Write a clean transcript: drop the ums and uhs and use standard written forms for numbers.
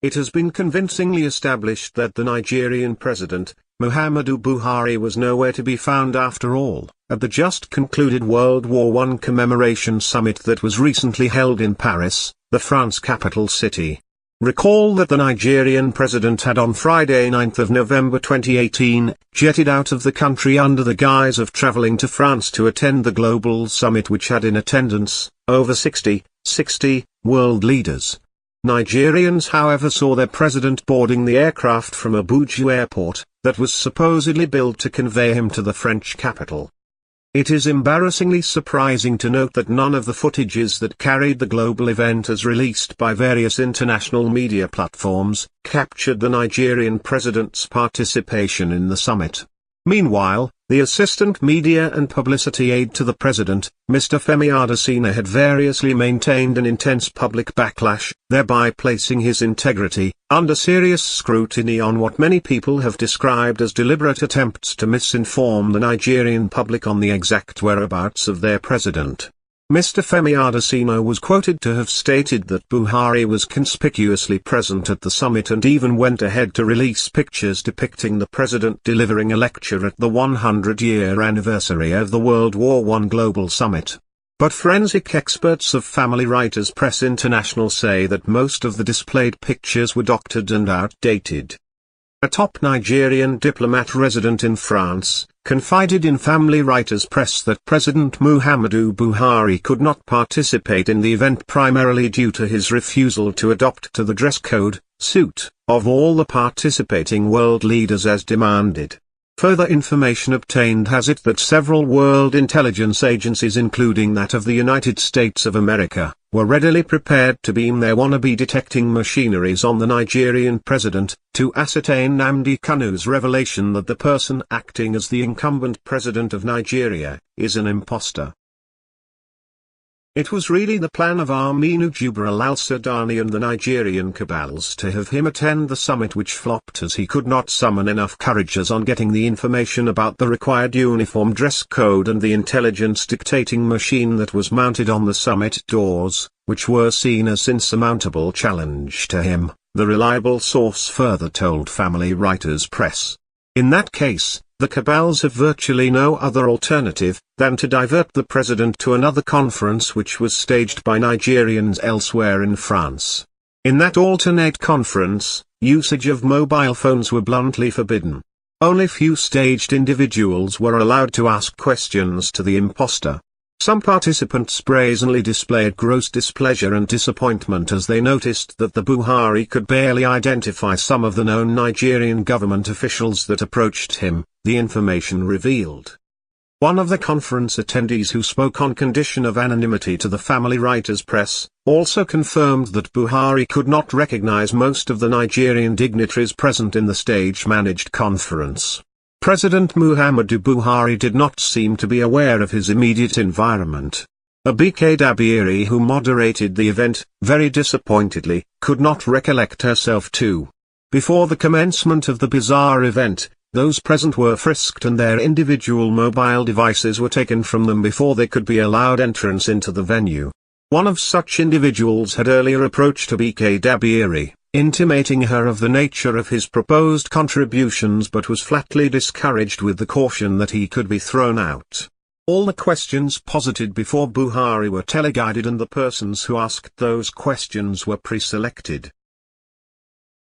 It has been convincingly established that the Nigerian President, Muhammadu Buhari, was nowhere to be found after all, at the just concluded World War I Commemoration Summit that was recently held in Paris, the France capital city. Recall that the Nigerian President had on Friday 9 November 2018, jetted out of the country under the guise of traveling to France to attend the global summit, which had in attendance, over 60 world leaders. Nigerians, however, saw their president boarding the aircraft from Abuja airport, that was supposedly built to convey him to the French capital. It is embarrassingly surprising to note that none of the footages that carried the global event as released by various international media platforms, captured the Nigerian president's participation in the summit. Meanwhile, the assistant media and publicity aide to the president, Mr. Femi Adesina, had variously maintained an intense public backlash, thereby placing his integrity under serious scrutiny on what many people have described as deliberate attempts to misinform the Nigerian public on the exact whereabouts of their president. Mr. Femi Adesina was quoted to have stated that Buhari was conspicuously present at the summit and even went ahead to release pictures depicting the president delivering a lecture at the 100-year anniversary of the World War I Global Summit. But forensic experts of Family Writers Press International say that most of the displayed pictures were doctored and outdated. A top Nigerian diplomat resident in France confided in Family Writers Press that President Muhammadu Buhari could not participate in the event primarily due to his refusal to adopt to the dress code, suit, of all the participating world leaders as demanded. Further information obtained has it that several world intelligence agencies, including that of the United States of America, were readily prepared to beam their wannabe detecting machineries on the Nigerian president, to ascertain Nnamdi Kanu's revelation that the person acting as the incumbent president of Nigeria is an imposter. It was really the plan of Aminu Jibril al-Sudani and the Nigerian cabals to have him attend the summit, which flopped as he could not summon enough courage as on getting the information about the required uniform dress code and the intelligence dictating machine that was mounted on the summit doors, which were seen as insurmountable challenge to him, the reliable source further told Family Writers Press. In that case, the cabals have virtually no other alternative than to divert the president to another conference which was staged by Nigerians elsewhere in France. In that alternate conference, usage of mobile phones were bluntly forbidden. Only few staged individuals were allowed to ask questions to the imposter. Some participants brazenly displayed gross displeasure and disappointment as they noticed that the Buhari could barely identify some of the known Nigerian government officials that approached him, the information revealed. One of the conference attendees, who spoke on condition of anonymity to the Family Writers Press, also confirmed that Buhari could not recognize most of the Nigerian dignitaries present in the stage-managed conference. President Muhammadu Buhari did not seem to be aware of his immediate environment. Abike Dabiri, who moderated the event, very disappointedly, could not recollect herself too. Before the commencement of the bizarre event, those present were frisked and their individual mobile devices were taken from them before they could be allowed entrance into the venue. One of such individuals had earlier approached Abike Dabiri, intimating her of the nature of his proposed contributions, but was flatly discouraged with the caution that he could be thrown out. All the questions posited before Buhari were teleguided and the persons who asked those questions were pre-selected.